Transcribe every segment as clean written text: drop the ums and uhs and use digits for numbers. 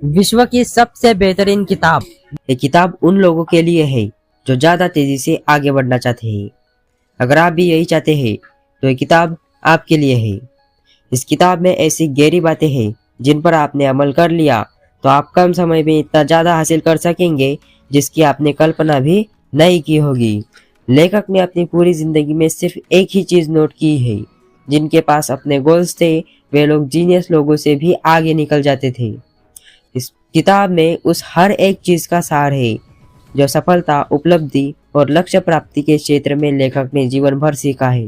विश्व की सबसे बेहतरीन किताब। ये किताब उन लोगों के लिए है जो ज्यादा तेजी से आगे बढ़ना चाहते हैं। अगर आप भी यही चाहते हैं तो ये किताब आपके लिए है। इस किताब में ऐसी गहरी बातें हैं जिन पर आपने अमल कर लिया तो आप कम समय में इतना ज्यादा हासिल कर सकेंगे जिसकी आपने कल्पना भी नहीं की होगी। लेखक ने अपनी पूरी जिंदगी में सिर्फ एक ही चीज नोट की है, जिनके पास अपने गोल्स थे वे लोग जीनियस लोगों से भी आगे निकल जाते थे। इस किताब में उस हर एक चीज का सार है जो सफलता, उपलब्धि और लक्ष्य प्राप्ति के क्षेत्र में लेखक ने जीवन भर सीखा है।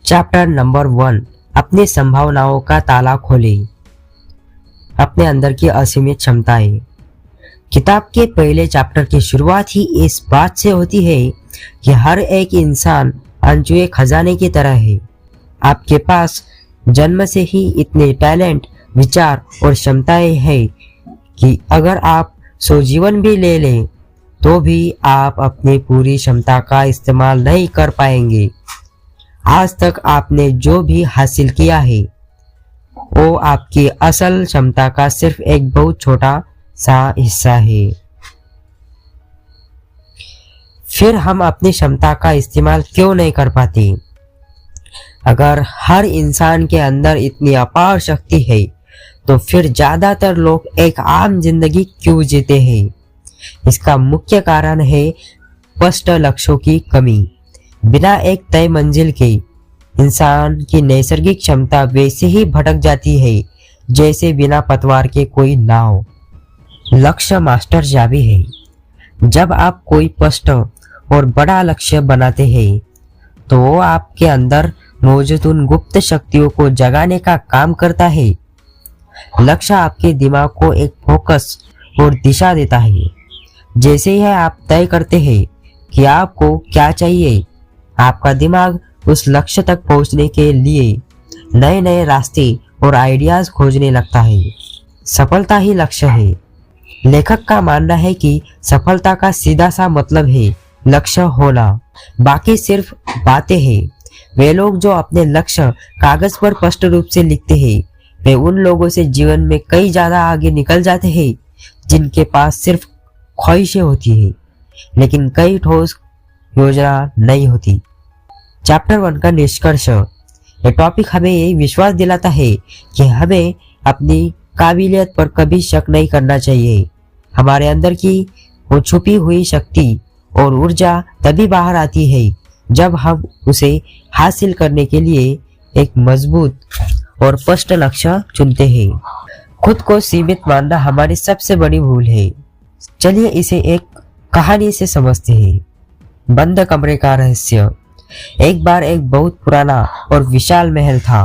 चैप्टर नंबर 1, अपनी संभावनाओं का ताला खोलें। अपने अंदर की असीमित क्षमताएं। किताब के पहले चैप्टर की शुरुआत ही इस बात से होती है कि हर एक इंसान अनछुए खजाने की तरह है। आपके पास जन्म से ही इतने टैलेंट, विचार और क्षमताएं हैं कि अगर आप 100 जीवन भी ले लें तो भी आप अपनी पूरी क्षमता का इस्तेमाल नहीं कर पाएंगे। आज तक आपने जो भी हासिल किया है वो आपकी असल क्षमता का सिर्फ एक बहुत छोटा सा हिस्सा है। फिर हम अपनी क्षमता का इस्तेमाल क्यों नहीं कर पाते? अगर हर इंसान के अंदर इतनी अपार शक्ति है तो फिर ज्यादातर लोग एक आम जिंदगी क्यों जीते हैं? इसका मुख्य कारण है स्पष्ट लक्ष्यों की कमी। बिना एक तय मंजिल के इंसान की नैसर्गिक क्षमता वैसे ही भटक जाती है जैसे बिना पतवार के कोई नाव। लक्ष्य मास्टर चाबी है। जब आप कोई स्पष्ट और बड़ा लक्ष्य बनाते हैं तो वो आपके अंदर मौजूद उन गुप्त शक्तियों को जगाने का काम करता है। लक्ष्य आपके दिमाग को एक फोकस और दिशा देता है। जैसे ही आप तय करते हैं कि आपको क्या चाहिए, आपका दिमाग उस लक्ष्य तक पहुंचने के लिए नए नए रास्ते और आइडियाज खोजने लगता है। सफलता ही लक्ष्य है। लेखक का मानना है कि सफलता का सीधा सा मतलब है लक्ष्य होना, बाकी सिर्फ बातें हैं। वे लोग जो अपने लक्ष्य कागज पर स्पष्ट रूप से लिखते हैं वे उन लोगों से जीवन में कई ज्यादा आगे निकल जाते हैं जिनके पास सिर्फ ख्वाहिशें होती है लेकिन कई ठोस योजना नहीं होती। चैप्टर 1 का निष्कर्ष। ये टॉपिक हमें ये विश्वास दिलाता है कि हमें अपनी काबिलियत पर कभी शक नहीं करना चाहिए। हमारे अंदर की वो छुपी हुई शक्ति और ऊर्जा तभी बाहर आती है जब हम उसे हासिल करने के लिए एक मजबूत और स्पष्ट लक्ष्य चुनते हैं। खुद को सीमित मानना हमारी सबसे बड़ी भूल है। चलिए इसे एक कहानी से समझते हैं। बंद कमरे का रहस्य। एक बार एक बहुत पुराना और विशाल महल था।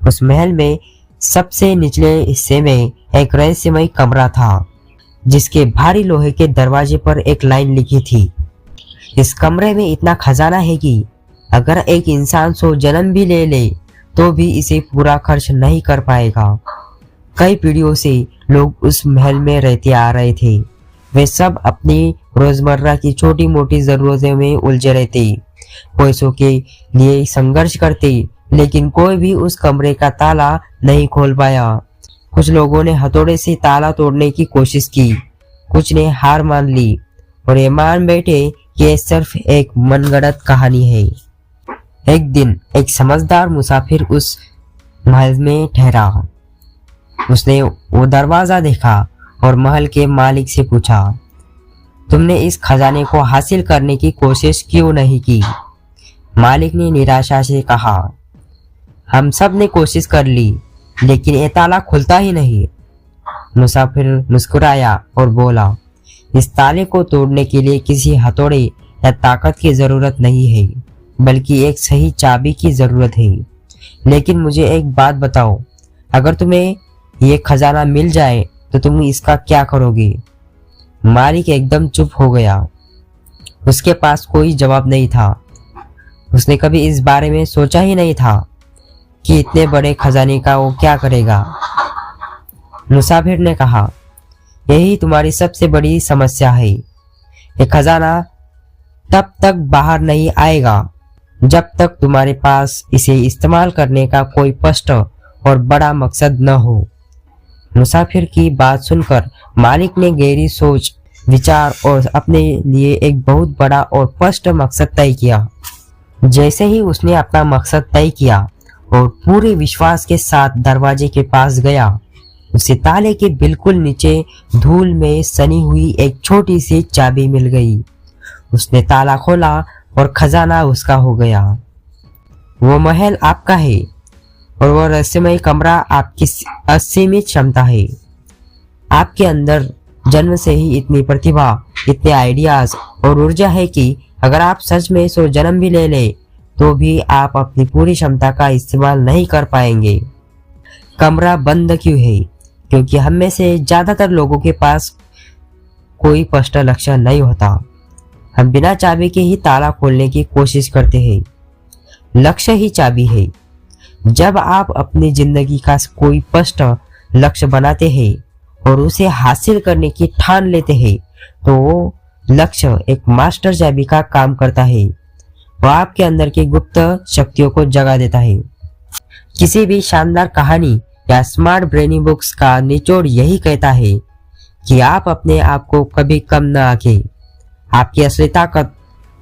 उस महल में सबसे निचले हिस्से में एक रहस्यमय कमरा था जिसके भारी लोहे के दरवाजे पर एक लाइन लिखी थी। इस कमरे में इतना खजाना है कि अगर एक इंसान 100 जन्म भी ले ले तो भी इसे पूरा खर्च नहीं कर पाएगा। कई पीढ़ियों से लोग उस महल में रहते आ रहे थे। वे सब अपनी रोजमर्रा की छोटी मोटी जरूरतों में उलझे रहते, पैसों के लिए संघर्ष करते, लेकिन कोई भी उस कमरे का ताला नहीं खोल पाया। कुछ लोगों ने हथौड़े से ताला तोड़ने की कोशिश की, कुछ ने हार मान ली और ये मान बैठे कि ये सिर्फ एक मनगढ़ंत कहानी है। एक दिन एक समझदार मुसाफिर उस महल में ठहरा। उसने वो दरवाजा देखा और महल के मालिक से पूछा, तुमने इस खजाने को हासिल करने की कोशिश क्यों नहीं की? मालिक ने निराशा से कहा, हम सब ने कोशिश कर ली लेकिन ये ताला खुलता ही नहीं। मुसाफिर मुस्कुराया और बोला, इस ताले को तोड़ने के लिए किसी हथौड़े या ताकत की जरूरत नहीं है बल्कि एक सही चाबी की जरूरत है। लेकिन मुझे एक बात बताओ, अगर तुम्हें ये खजाना मिल जाए तो तुम इसका क्या करोगे? मालिक एकदम चुप हो गया। उसके पास कोई जवाब नहीं था। उसने कभी इस बारे में सोचा ही नहीं था कि इतने बड़े खजाने का वो क्या करेगा। मुसाफिर ने कहा, यही तुम्हारी सबसे बड़ी समस्या है। ये खजाना तब तक बाहर नहीं आएगा जब तक तुम्हारे पास इसे इस्तेमाल करने का कोई स्पष्ट और बड़ा मकसद न हो। मुसाफिर की बात सुनकर मालिक ने गहरी सोच विचार और अपने लिए एक बहुत बड़ा और स्पष्ट मकसद तय किया। जैसे ही उसने अपना मकसद तय किया और पूरे विश्वास के साथ दरवाजे के पास गया, उसे ताले के बिल्कुल नीचे धूल में सनी हुई एक छोटी सी चाबी मिल गई। उसने ताला खोला और खजाना उसका हो गया। वो महल आपका है और वो रहस्यमय कमरा आपकी असीमित क्षमता है। आपके अंदर जन्म से ही इतनी प्रतिभा, इतने आइडियाज और ऊर्जा है कि अगर आप सच में 100 जन्म भी ले ले तो भी आप अपनी पूरी क्षमता का इस्तेमाल नहीं कर पाएंगे। कमरा बंद क्यों है? क्योंकि हम में से ज्यादातर लोगों के पास कोई स्पष्ट लक्ष्य नहीं होता। हम बिना चाबी के ही ताला खोलने की कोशिश करते हैं। लक्ष्य ही चाबी है। जब आप अपनी जिंदगी का कोई स्पष्ट लक्ष्य बनाते हैं और उसे हासिल करने की ठान लेते हैं तो वो लक्ष्य एक मास्टर चाबी का काम करता है। वो आपके अंदर की गुप्त शक्तियों को जगा देता है। किसी भी शानदार कहानी या स्मार्ट ब्रेनी बुक्स का निचोड़ यही कहता है कि आप अपने आप को कभी कम न आंके। आपकी असली ताकत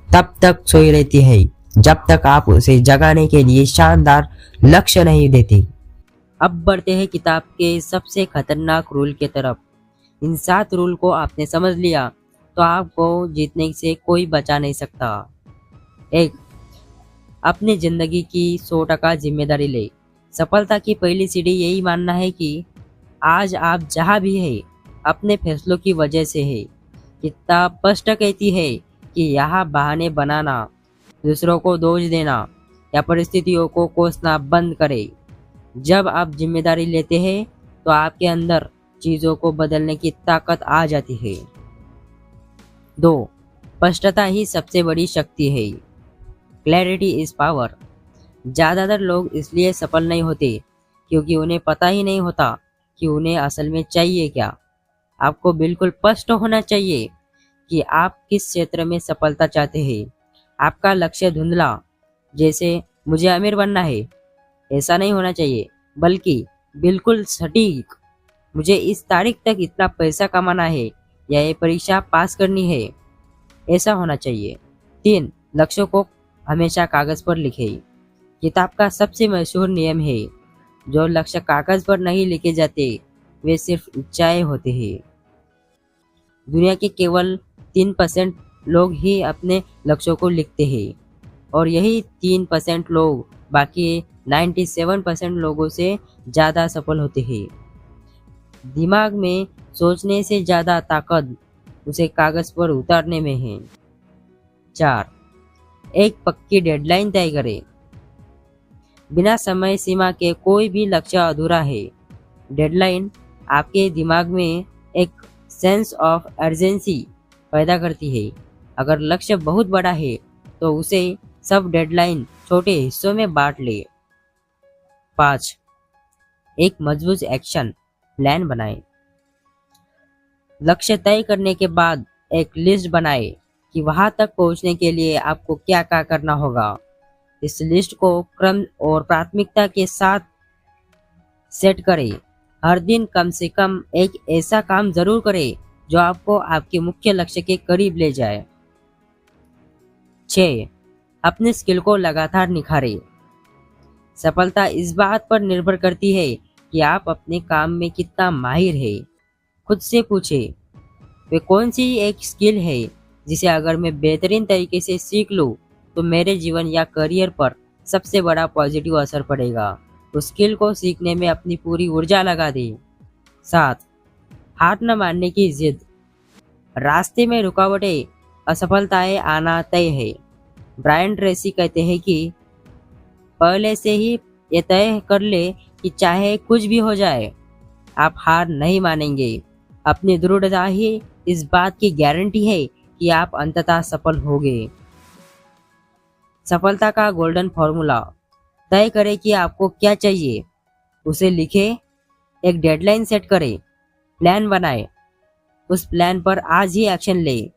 तब तक सोई रहती है जब तक आप उसे जगाने के लिए शानदार लक्ष्य नहीं देते। अब बढ़ते हैं किताब के सबसे खतरनाक रूल की तरफ। इन 7 रूल को आपने समझ लिया तो आपको जीतने से कोई बचा नहीं सकता। 1. अपनी जिंदगी की 100% जिम्मेदारी ले। सफलता की पहली सीढ़ी यही मानना है कि आज आप जहाँ भी हैं अपने फैसलों की वजह से है। किताब स्पष्ट कहती है कि यहाँ बहाने बनाना, दूसरों को दोष देना या परिस्थितियों को कोसना बंद करें। जब आप जिम्मेदारी लेते हैं तो आपके अंदर चीजों को बदलने की ताकत आ जाती है। 2. स्पष्टता ही सबसे बड़ी शक्ति है। Clarity is power. ज्यादातर लोग इसलिए सफल नहीं होते क्योंकि उन्हें पता ही नहीं होता कि उन्हें असल में चाहिए क्या। आपको बिल्कुल स्पष्ट होना चाहिए कि आप किस क्षेत्र में सफलता चाहते हैं। आपका लक्ष्य धुंधला, जैसे मुझे अमीर बनना है, ऐसा नहीं होना चाहिए, बल्कि बिल्कुल सटीक, मुझे इस तारीख तक इतना पैसा कमाना है या ये परीक्षा पास करनी है, ऐसा होना चाहिए। 3. लक्ष्यों को हमेशा कागज पर लिखे। किताब का सबसे मशहूर नियम है, जो लक्ष्य कागज पर नहीं लिखे जाते वे सिर्फ इच्छाएं होते हैं। दुनिया के केवल 3% लोग ही अपने लक्ष्यों को लिखते हैं और यही 3% लोग बाकी 97% लोगों से ज़्यादा सफल होते हैं। दिमाग में सोचने से ज़्यादा ताकत उसे कागज पर उतारने में है। 4. एक पक्की डेडलाइन तय करें। बिना समय सीमा के कोई भी लक्ष्य अधूरा है। डेडलाइन आपके दिमाग में एक सेंस ऑफ अर्जेंसी पैदा करती है। अगर लक्ष्य बहुत बड़ा है तो उसे सब डेडलाइन छोटे हिस्सों में बांट ले। 5. एक मजबूत एक्शन प्लान बनाएं। लक्ष्य तय करने के बाद एक लिस्ट बनाएं कि वहां तक पहुंचने के लिए आपको क्या क्या करना होगा। इस लिस्ट को क्रम और प्राथमिकता के साथ सेट करें। हर दिन कम से कम एक ऐसा काम जरूर करें जो आपको आपके मुख्य लक्ष्य के करीब ले जाए। 6. अपने स्किल को लगातार निखारें। सफलता इस बात पर निर्भर करती है कि आप अपने काम में कितना माहिर है। खुद से पूछें, वे कौन सी एक स्किल है जिसे अगर मैं बेहतरीन तरीके से सीख लूं तो मेरे जीवन या करियर पर सबसे बड़ा पॉजिटिव असर पड़ेगा। उस स्किल को सीखने में अपनी पूरी ऊर्जा लगा दें। 7. हार न मानने की जिद। रास्ते में रुकावटें, असफलताएं आना तय है। ब्रायन ट्रेसी कहते हैं कि पहले से ही ये तय कर ले कि चाहे कुछ भी हो जाए आप हार नहीं मानेंगे। अपनी दृढ़ता ही इस बात की गारंटी है कि आप अंततः सफल होंगे। सफलता का गोल्डन फॉर्मूला। तय करें कि आपको क्या चाहिए, उसे लिखें, एक डेडलाइन सेट करें, प्लान बनाएं, उस प्लान पर आज ही एक्शन लें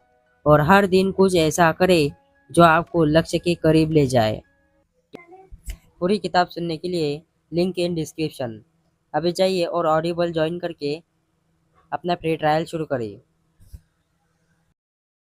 और हर दिन कुछ ऐसा करें जो आपको लक्ष्य के करीब ले जाए। पूरी किताब सुनने के लिए लिंक इन डिस्क्रिप्शन। अभी जाइए और ऑडिबल ज्वाइन करके अपना फ्री ट्रायल शुरू करिए।